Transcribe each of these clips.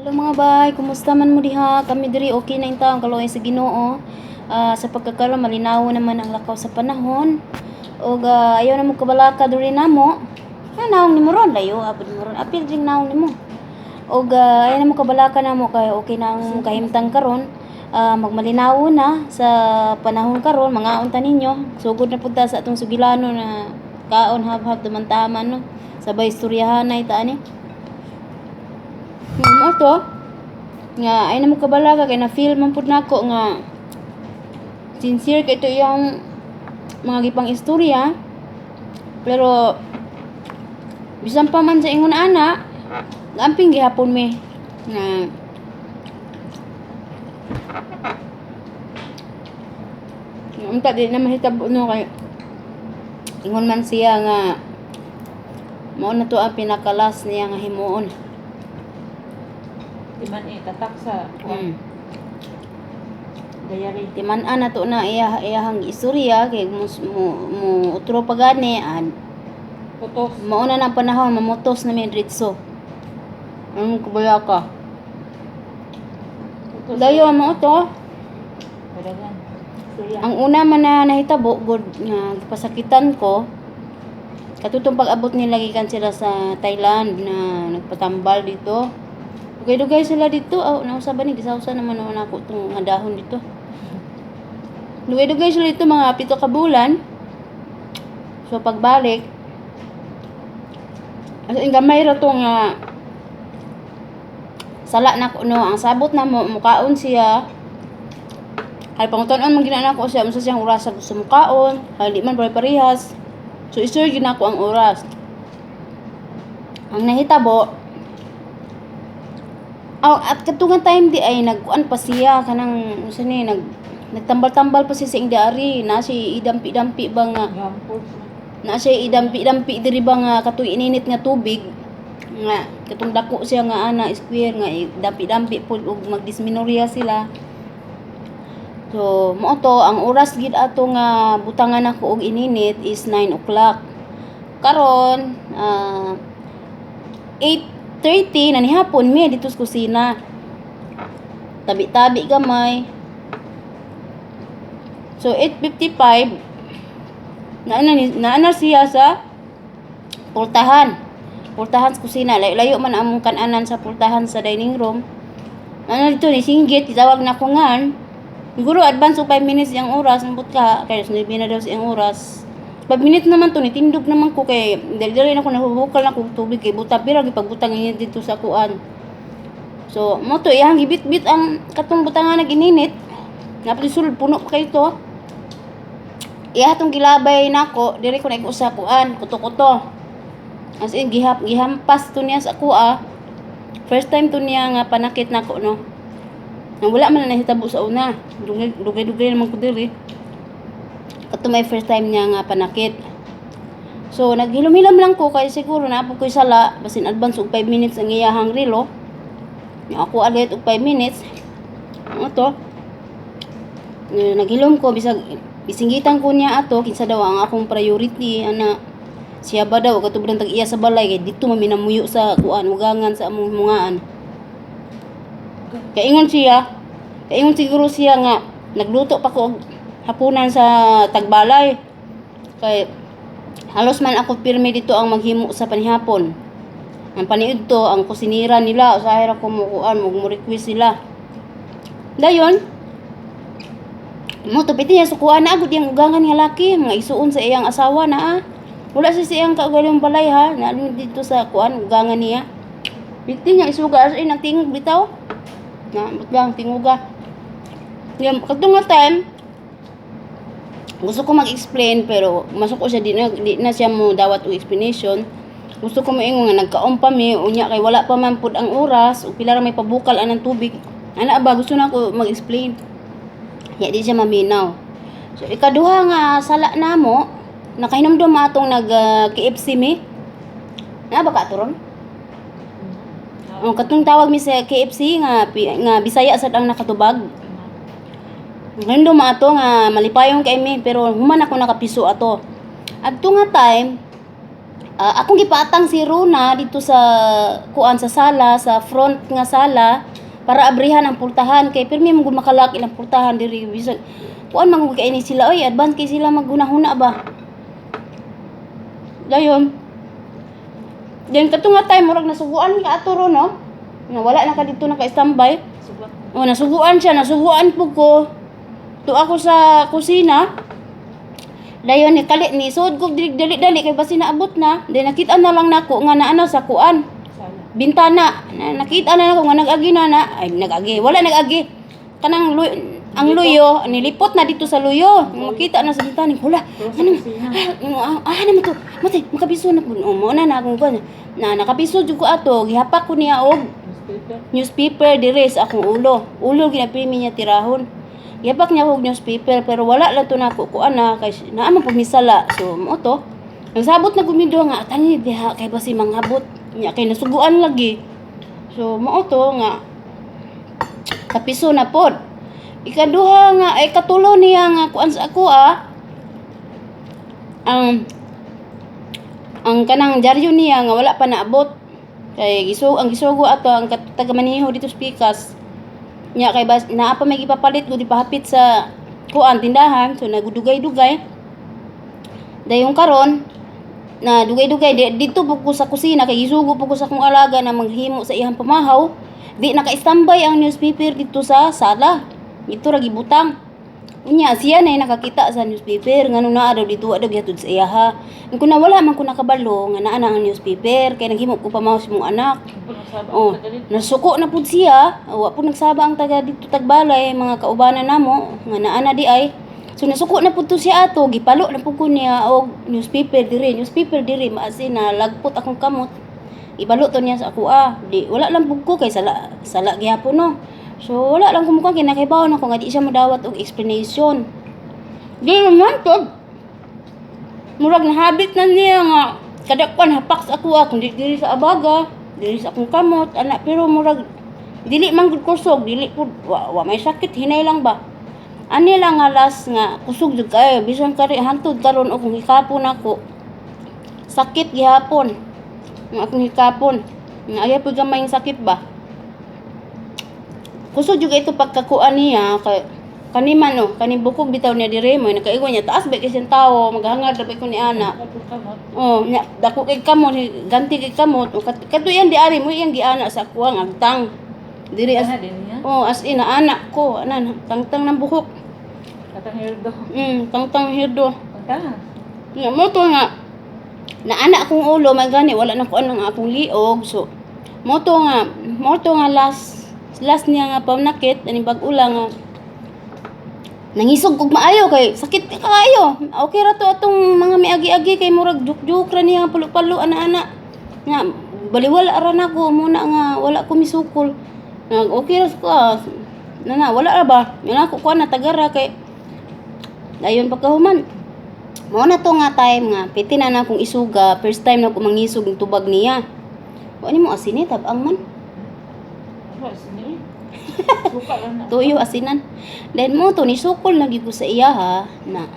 Hello mga bay, kumusta man mo diha? Kami diri okay na intaw ang kaluoy sa Ginoo. Sa pagkakaroon malinaw naman ang lakaw sa panahon. Og ayaw na mo kabalaka diri namo. Naong nimo ron layo apil mo ron. Apil ding naong nimo. Og ayaw na mo kabalaka namo kay okay na ang kahimtang karon. Magmalinaw na sa panahon karon mga unta ninyo. Sugod na pud ta sa atong sugilano na kaon habhab dumantaman no. Sabay istoryahan na ita ani. Mo to nga ay na mo kabalaga kay na feel man pud nako nga sincere kay ito yung mga gipang istorya, pero bisan pa man sa ingon ana gamping gihapon mi nga unta di na mahitabo no kay ingon man siya nga mao na to ang pinakalas niya nga himuon. Timan tatak sa diary. Timan-an na to na iyahang istorya kay mo utro pa gani Putos. mauna na panahon mamutos na mi diretso. Ang kubaya ka. Putos. Dayo mo to. Padagan. Istorya. Ang una man na nahitabo gud nga pasakitan ko. Katutong pag-abot nila gikan sila sa Thailand na nagpatambal dito. Dugay-dugay sila dito. Nausa ba ni gisawsa naman ako tong nga dahon dito. Dugay-dugay sila dito mga 7 ka bulan. So pagbalik as in gamay ra to nga sala na ko no ang sabot na mo mukaon siya. Ay pangutan-on man ginana ko siya unsa siyang oras sa gusto mukaon. Di man pare-parehas. So isur gyud nako ang oras. Ang nahitabo at katungan time di ay nagkuan pa siya kanang unsa ni nagtambal-tambal pa siya sa ingdari na si idampi-dampi ba nga Gampos. na siya idampi-dampi diri ba nga katoy ininit nga tubig nga katong dako siya nga ana square nga idampi-dampi pud og magdismenorrhea sila. So mo to ang oras gid ato nga butangan ako og ininit is 9 o'clock. Karon 8:30 na ni hapon mi dito sa kusina. Tabi-tabi gamay. So 8:55 na siya sa pultahan. Pultahan sa kusina. Layo man among kananan sa pultahan sa dining room. Dito ni singgit itawag na ko ngan. Siguro advance og 5 minutes yung oras ambot ka kay sunod na daw siyang oras. 5 minutes naman to ni tindog naman ko kay dali na ko nahubukal na kog tubig kay buta pira gipagbutang niya dito sa kuan. So mo to iyang gibit-bit ang katong butangan nagininit. Napay sulod puno pa kay to. Iya tong gilabay nako diri ko nag usa kuan kuto-kuto. As in gihampas to niya sa kuha. First time to niya nga panakit nako no. Nang wala man na nahitabo sa una. Dugay-dugay naman ko diri. Kato may first time niya nga panakit. So naghilom-hilom lang ko kay siguro na po ko'y sala basin advance og 5 minutes ang iyahang relo. Nga ako alit og 5 minutes. Ano to? Naghilom ko bisag bisinggitan ko niya ato kinsa daw ang akong priority ana siya ba daw katubang tag iya sa balay kay dito maminamuyo sa kuan ugangan sa among mungaan. Kaingon siguro siya nga nagluto pa ko og hapunan sa tagbalay kay halos man ako pirmi dito ang maghimo sa panihapon. Ang paniud to ang kusinira nila usahay ra ko mo kuan mo request sila. Dayon mo to piti sa kuan na agud yang ugangan nga laki mga isuon sa iyang asawa na wala sa siyang kaugalong balay ha na dito sa kuan ugangan niya. Piti nga isuga as nagtingog bitaw. Na butlang tinguga. Yung kadtong nga time gusto ko mag-explain pero masuk ko siya di na siya mo dawat og explanation. Gusto ko moingon nga nagkaon pa mi unya kay wala pa man pud ang oras ug pila ra may pabukal anang tubig. Ana ba gusto na ko mag-explain. Ya di siya maminaw. So ikaduha nga sala namo nakahinumdum atong nag KFC mi. Na ba ka turon? Katong tawag mi sa KFC nga Bisaya sad ang nakatubag. Ngayon ato nga malipayong kay mi pero human ako nakapiso ato. Adto nga time Akong gipatang si Runa dito sa kuan sa sala, sa front nga sala para abrihan ang pultahan kay pirmi mo gud makalak ilang pultahan diri bisan kuan man kay ni sila oy advance kay sila maghunahuna ba. Dayon. Then kato nga time murag nasuguan ka ato ro no. Nga wala na ka dito naka-standby. Sugat. O nasuguan siya, nasuguan po ko. To ako sa kusina. Dayon ni kali ni sud ko dali kay basi naabot na. Then nakita na lang nako nga naano sa kuan. Sala. Bintana. Nakita na nako nga nag-agi na. Ay nag-agi. Wala nag-agi. Kanang ang luyo nilipot na dito sa luyo. Makita na sa bintana. Hula. Ano? Naman to. Mate, makabiso na po. Mo na akong kuan. Na nakabiso jud ko ato. Gihapak ko niya og Newspaper. newspaper dire sa akong ulo. Ulo ginapirmi niya tirahon. Yapak niya og newspaper pero wala lang to nako kuan na kay naa man pumisala. So mo to. Nagsabot na gumido nga tani diha kay basi manghapot nya kay nasuguan lagi. So mo to nga kapiso na pod. Ikaduha nga ay katulo niya nga kuan sa ako ang kanang dyaryo niya nga wala pa naabot. Kay ang gisugo ato ang taga-maniho dito sa Pikas. Nya kay naa pa may ipapalit gud ipahapit sa kuan tindahan so nagudugay-dugay. Dayon karon na dugay-dugay dito po ko sa kusina kay gisugo po ko sa akong alaga na maghimo sa iyang pamahaw. Di naka-standby ang newspaper dito sa sala. Dito ra gibutang. Unya siya na nakakita sa newspaper nganong naa daw dito daw gihatod sa iya ha. Kung nawala man ko nakabalo nga naa na ang newspaper kay naghimo ko pamahaw sa mong anak. Oh, nasuko na pud siya. Wa pud nagsaba ang taga dito tagbalay mga kaubanan namo nga naa na di ay. So nasuko na pud to siya ato, gipalo na pud ko niya og newspaper diri maasin na lagpot akong kamot. Ibalo to niya sa ako di wala lang pud ko kay sala gyapon no. So wala lang kumukuha kay nakaibaw na ko nga di siya madawat og explanation. Di naman to. Murag na habit na niya nga kadakpan hapak sa ako kung diri sa abaga. Dili sa akong kamot anak pero murag dili man gud kusog dili pud wa may sakit hinay lang ba ani lang alas nga kusog jud kayo bisan kari hantod karon og kung hikapon ako sakit gihapon ang akong hikapon nga ayaw pud gamay sakit ba kusog jud ito pagkakuan niya kay kaniman no kaning bukog bitaw niya dire mo nakaigo niya taas ba kasi tawo maghangad ra ba ko ni ana. Oh, nya dako kay kamot ganti kay kamot kato yan di ari mo yang giana sa kuwang agtang. Diri as as in anak ko anan tangtang ng buhok. Katang hirdo. Tangtang hirdo. Pagka. Nya mo to nga na anak akong ulo may gani wala na ko anang akong liog so mo to nga last niya nga pamnakit ani bag-ula nga nangisog kog maayo kay sakit kaayo. Okay ra to atong mga miagi-agi kay murag juk-juk ra niya palo-palo ana-ana. Nga baliwala ra nako muna nga wala ko misukol. Nag okay ra ko. Wala ra ba? Yan ako kuan na tagara kay dayon pagkahuman. Mao na to nga time nga piti na akong isuga, first time na ko mangisog ng tubag niya. O ani mo asin tabang man. Ano sinili? Suka lang na. Tuyo asinan. Then mo to ni sukol lagi ko sa iya ha na.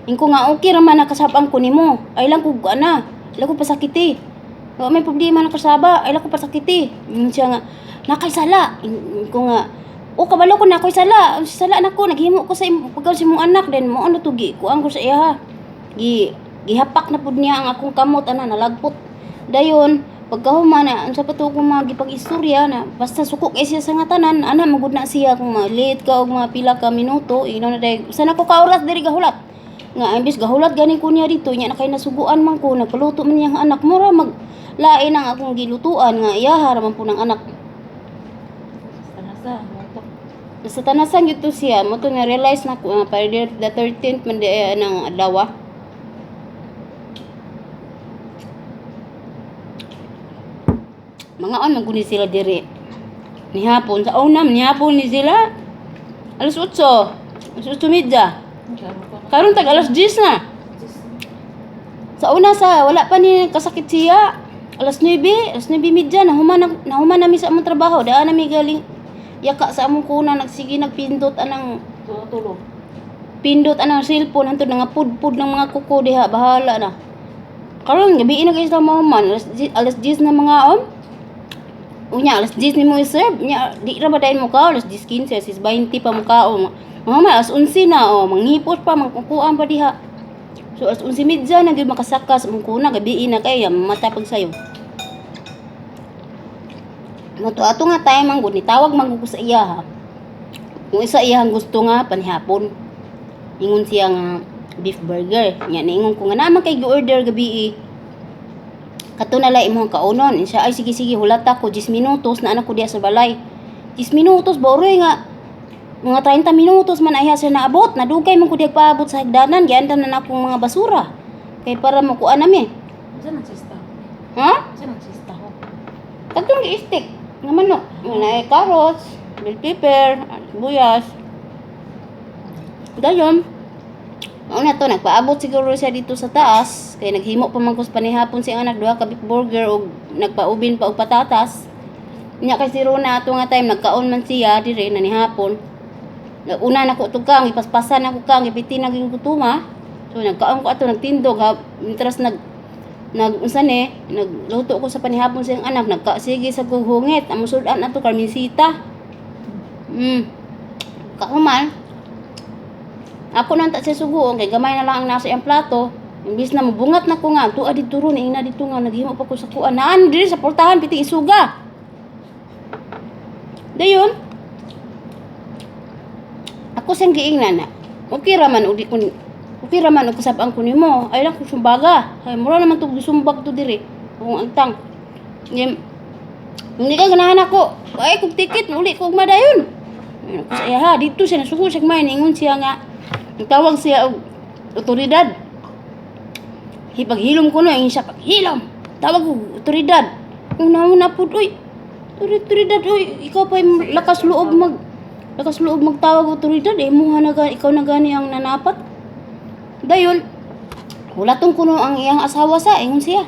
Ingko nga okay ra man nakasabang ko nimo. Ay lang ko ana. Ay lang ko pasakiti. Wa may problema nakasaba. Ay lang ko pasakiti. Siya nga nakaisala. Ingko nga o kabalo ko na ako'y sala. Sala na ko naghimo ko sa pagaw si mong anak then mo ano to gi kuan ko sa iya ha. Gihapak na pud niya ang akong kamot ana nalagpot. Dayon pagkahuman na ang sapato ko mga gipag-istorya na basta suko kay siya sa nga tanan ana magud na siya kung late ka og mga pila ka minuto ino na day sana ko ka oras diri gahulat nga imbis gahulat gani ko niya dito nya na kay nasuguan man ko nagpaluto man niyang anak mura mag lain ang akong gilutuan nga iyaha raman po ng anak Tanasa, motok. sa tanasan gito siya mo to nga realize na ko para the 13th man di ng adlaw mga on maguni sila diri ni hapon sa unam ni hapon ni sila alas 8:30 karon tag alas 10 na sa una sa wala pa ni kasakit siya alas 9 media na human nami sa among trabaho daan nami galing yaka sa among kuna nagsige nagpindot anang Tulog. pindot anang cellphone hantod nga pudpud ng mga kuko diha bahala na Karon gabi na guys sa mga man, alas 10 na mga on. Unya alas 10 ni mo i-serve, nya di ra ba dayon mo ka alas 10:15, alas 20 pa mo ka o. Mga man alas 11 na o, manghipot pa, mangkukuan pa diha. So alas 11:30 na gyud makasakas mong kuna gabi na kay mata pag sayo. Mato ato nga time ang gud ni tawag man ko sa iya ha. Kung isa iyang gusto nga panihapon. Ingon siya nga beef burger. Nya niingon ko nga naman kay gi-order gabi. Kato na lang imong kaunon. Siya ay sige hulata ko 10 minutos na anak ko diya sa balay. 10 minutos boroy nga mga 30 minutos man ay sa naabot. Nadugay man ko diya paabot sa hagdanan. Giandan na akong mga basura. Kay para makuha nami. Saan ang sista? Ha? Saan ang sista ho? Katong gi-stick. Nga manok. Nga ay carrots, bell pepper, buyas. Dayon. Una to, nagpaabot siguro siya dito sa taas. Kaya naghimo pa man ko sa panihapon si anak. Duha ka beef burger o nagpaubin pa og patatas. Nya kay si Rona ato nga time nagkaon man siya dire na ni hapon. Una na ko tukang ipaspasan ako kang ipiti naging gutuma. So nagkaon ko ato nagtindog ha. Intras unsa ni nagluto ko sa panihapon sa anak nagkasige sa guhungit amo sudan ato karmisita. Kauman. Ako nang ta sa suguon kay gamay na lang ang nasa iyang plato. Imbis na mabungat na ko nga tuwa dito ron ina dito nga naghimo pa ko sa kuan. Naan diri sa portahan piti isuga. Dayon. Ako sang giingnan na. Okay raman og kasab-ang ko nimo. Ay lang ko sumbaga. Ay mura naman to gisumbag to diri. Kung antang. Hindi ka ganahan ako. Ay kog ticket uli ko madayon. Ako sa iya ha dito siya nasugo siya may ningon siya nga tawag siya og otoridad. Hipaghilom ko no yung siya paghilom. Tawag og otoridad. Una pud oy. Otoridad oy, ikaw pa yung lakas loob magtawag og otoridad mo ikaw na gani ang nanapat. Dayon hulatong kuno ang iyang asawa sa ingon siya.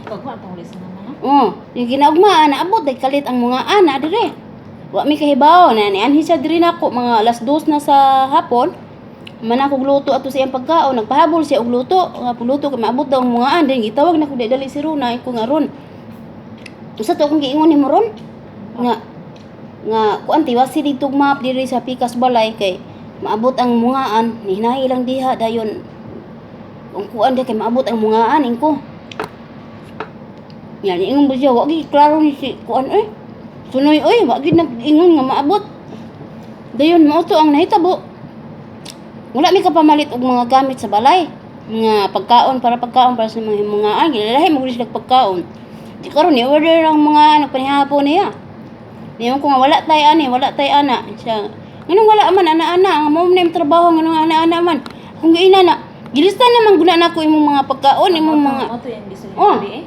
Pagwa tong ulit sa naman. Yung ginaugmaan naabot day kalit ang mga ana dire. Wa mi kahibaw na nianhi siya diri nako mga alas 2 na sa hapon. Man ako gluto ato sa iyang pagkaon, nagpahabol siya og luto, nga puluto kay maabot daw ang mga andin gitawag na ko dali si Rona ko nga ron. Usa to akong giingon nimo ron? Nga kuan tiwasi dito map diri sa Pikas Balay kay maabot ang mungaan, hinahi lang diha dayon. Kung kuan di kay maabot ang mungaan ingko. Yan ingon ba siya, wa gi klaro ni si kuan Sunoy oy, wa gid nag-ingon nga maabot. Dayon mao to ang nahitabo. Wala mi ka pamalit og mga gamit sa balay. Mga pagkaon para sa mga gilalahi mo sila pagkaon. Di karon ni order ang mga nagpanihapon niya. Niyon ko nga wala tay ana. Siya, nganong wala man ana-ana ang mao na trabaho nganong ana-ana man. Kung giina na, gilistan naman guna nako imong mga pagkaon, imong mga Moto yung gisulti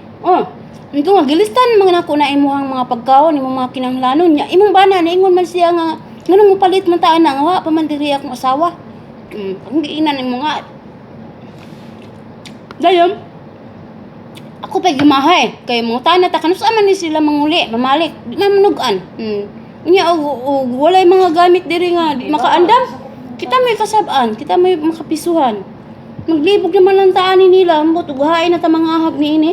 Ito nga, gilistan mga nako na imuhang mga pagkaon, imong mga kinahanglanon niya. Imong bana, naingon man siya nga, nganong mupalit man taan na, nga wa pa man diri akong asawa. Ang giinan imo nga. Dayon, ako pa gimahay, kay mga tanat, kanus aman ni sila manguli, mamalik, di man manugan. Unya, walay mga gamit diri nga, di makaandam. Kita may kasabaan, kita may makapisuhan. Maglibog naman lang taan nila, ambot, ugahain na ta mga ahag ni ini.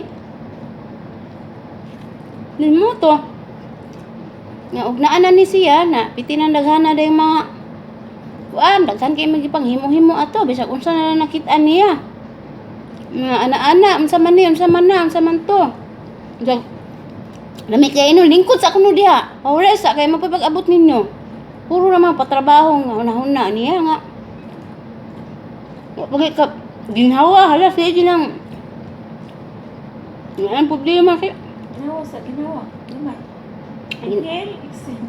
Din mo to. Nga ugnaanan ni siya na pitinan daghana day mga kuan daghan kay magipanghimo-himo ato bisag unsa na nakit-an niya. Mga ana-ana unsa man to. Bisag lami kay ino lingkod sa kuno diha. Ora sa kay mapapag-abot ninyo. Puro ra mga patrabaho nga una-una niya nga. Pagay ka ginhawa hala siya ginang. Yan problema kay Ginawa. Gamay.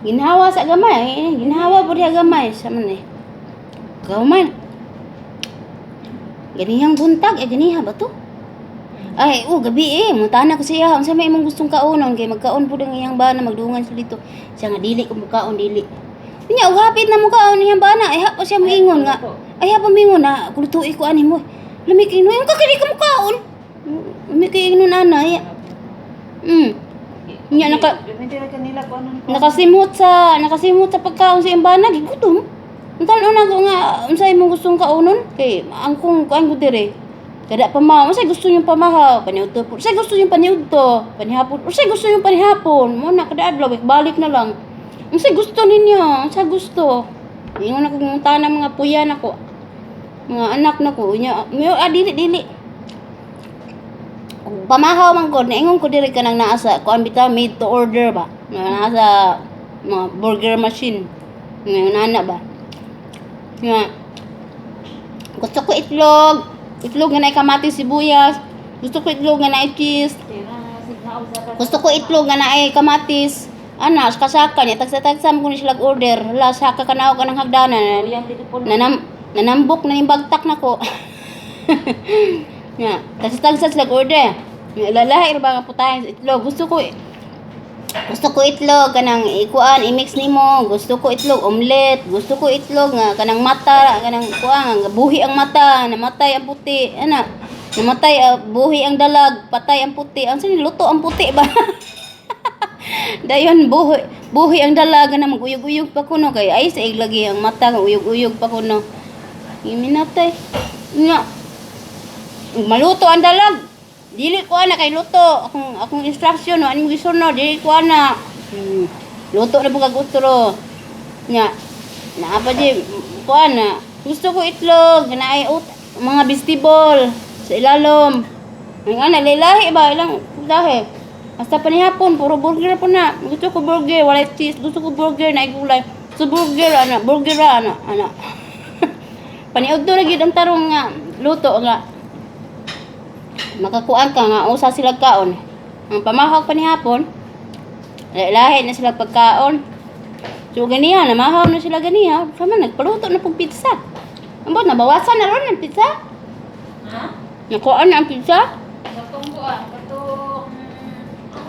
Ginhawa sa gamay. Ginhawa po diya gamay. Sa man Kauman. Ganihang buntag. Ganiha ba to? Ay, gabi Mutana ko siya. Unsa may imong gustong kaunon. Kaya magkaon po ng iyang bana. Magdungan siya dito. Siya nga dili kung mukaon dili. Kanya, hapit na mukaon iyang bana. Ay, hapa siya maingon nga. Ay, hapa maingon na. Kulutui ko ani mo. Lamig ino. Yung kakili ka mukaon. Lamig kayo ino nanay. Nya nakasimot sa pagkaon sa imbana gigutom. Untan una ko nga unsay imong gustong kaunon kay ang kung kuan ko dire. Kada pamahaw, unsay gusto niyong pamahaw? Paniudto po. Unsay gusto niyong paniudto? Panihapon. Unsay gusto niyong panihapon? Mo na kada adlaw balik na lang. Unsay gusto ninyo? Unsay gusto? Ingon ako ng tanang mga puya nako. Mga anak nako, nya, dili. Pamahaw man ko, naingon ko diri kanang naa sa kuan bitaw made to order ba. Naa sa mga burger machine. Ngayon ana ba. Nga gusto ko itlog nga naay kamatis sibuyas. Gusto ko itlog nga naay cheese. Gusto ko itlog nga naay kamatis. Ana, kasaka niya tagsa-tagsam ko ni sila order. Hala, saka kanaw ka ng hagdanan. Nanambok na yung bagtak na ko. Nga, tagsa-tagsa sila order. Lalahi ba nga putahin sa itlog. Gusto ko itlog kanang ikuan i-mix nimo. Gusto ko itlog omelet. Gusto ko itlog nga kanang mata, kanang kuan buhi ang mata, namatay ang puti. Ana, namatay buhi ang dalag, patay ang puti. Ang sini luto ang puti ba? Dayon buhi ang dalag na maguyog-uyog pa kuno kay ay sa iglagi ang mata nga uyog-uyog pa kuno. Iminatay. Nga. Maluto ang dalag. Dili ko ana kay luto. Akong instruction no ani mo gisunod dili ko ana. Luto na pagka gustro. Nya. Naapa di ko ana. Gusto ko itlog na ay mga vegetable sa ilalom. Ang ana lilahi ba ilang dahi. Hasta panihapon puro burger po na. Gusto ko burger wala cheese. Gusto ko burger na gulay. So burger ana. Paniudto ra gyud ang tarong nga luto nga. Makakuan ka nga usa sila kaon. Ang pamahaw panihapon lahi na sila pagkaon. So ganiya namahaw na sila ganiya. Sama nagpaluto na pug pizza. Ambot nabawasan na ron ang pizza. Ha? Nakuan na ang pizza. Katong kuan, katong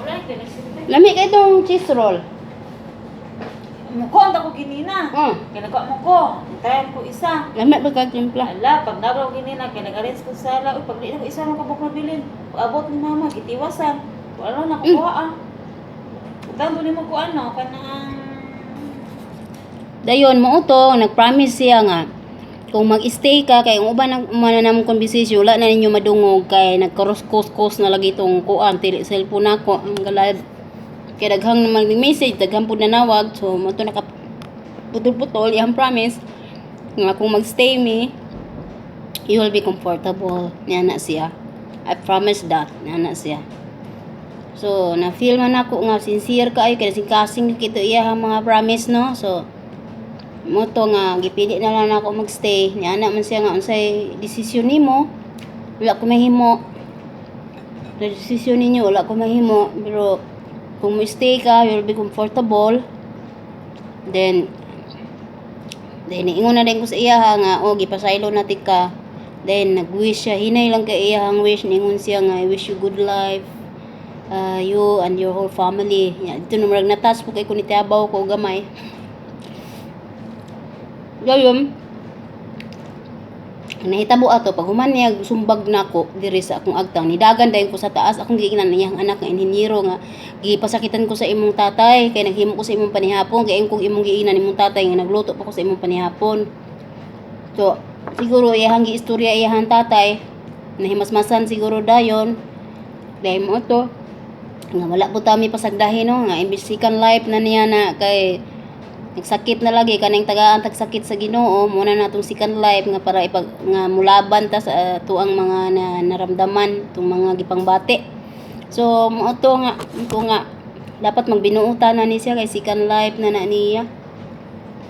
ulay ka nagsimple. Lami kay itong cheese roll. Mukon ako ginina. Kaya nagkuha mo ko. Hintayan ko isa. Lami ba kag timpla? Ala, pag nagaw ginina, kaya nag-arrange ko sa ala. Uy, pag di na ko isa ng kabok na bilin. Pag-abot ni mama, gitiwasan. Wala na, kukuha ah. Tanto ni mo ko ano, kanang... Dayon mo uto, nag-promise siya nga kung mag-stay ka kay ang uban ng mananamong konbisisyon wala na ninyo madungog kay nagkoros-kos na lagi itong kuan tili cellphone nako ang live kay daghang naman message daghang pud nanawag so mo to naka putol-putol iyang promise nga kung mag-stay me you will be comfortable niya na siya. I promise that niya na siya. So na feel man ako nga sincere kay kasing kito iya ang mga promise no. So mo to nga gipili na lang ako magstay niya na man siya nga unsay desisyon nimo wala ko mahimo desisyon ninyo wala ko mahimo pero kung mo stay ka you'll be comfortable then ingon na din ko sa iya nga o gipasaylo na tika then nag-wish siya hinay lang kay iya ang wish ningon siya nga I wish you good life you and your whole family dito na natas po kay kun itiabaw ko gamay. Gayon, nahitabo ato pag human niya sumbag nako diri sa akong agtang nidagan dayon ko sa taas akong giingnan niyang anak nga inhinyero nga gipasakitan ko sa imong tatay kay naghimo ko sa imong panihapon kay kung imong giingnan imong tatay nga nagluto pa ko sa imong panihapon. So siguro iyang giistorya iyang tatay nahimasmasan siguro dayon dahil mo to nga wala po tami pasagdahin no nga imbisikan life na niya na kay nagsakit na lagi kaning tagaan tagsakit sa Ginoo muna natong second life nga para ipag nga mulaban ta sa tuang mga naramdaman tong mga gipangbati. So mo to nga ko nga dapat magbinuutan na ni siya kay second life na niya.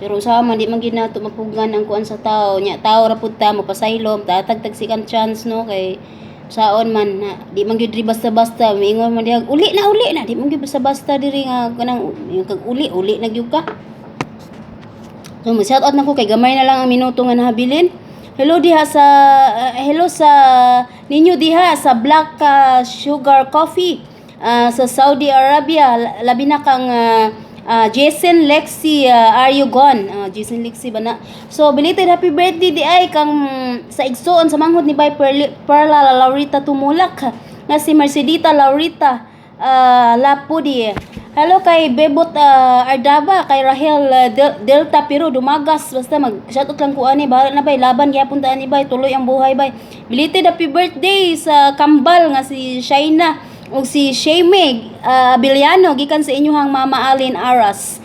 Pero sa man di man gid nato mapugan ang kuan sa tao nya tao ra pud ta mapasaylom tatagtag second chance no kay saon man na di man gyud basta-basta miingon man diha uli na di man gyud basta-basta diri nga kanang kag uli na gyud ka. So, shout out na ko kay gamay na lang ang minuto nga nahabilin. Hello sa ninyo diha sa Black Sugar Coffee sa Saudi Arabia. Labi na kang Jason Lexi, are you gone? Jason Lexi ba na? So, belated happy birthday di ay kang sa igsoon sa manghod ni Bay Perla Laurita Tumulak nga si Mercedita Laurita Lapudi. Hello kay Bebot Ardaba, kay Rahel Delta Pero Dumagas. Basta mag-shoutout lang ko ani, bahala na bay, laban gyapon ta ani bay, tuloy ang buhay bay. Belated happy birthday sa kambal nga si Shaina ug si Shaymeg Abiliano gikan sa inyohang Mama Alin Aras.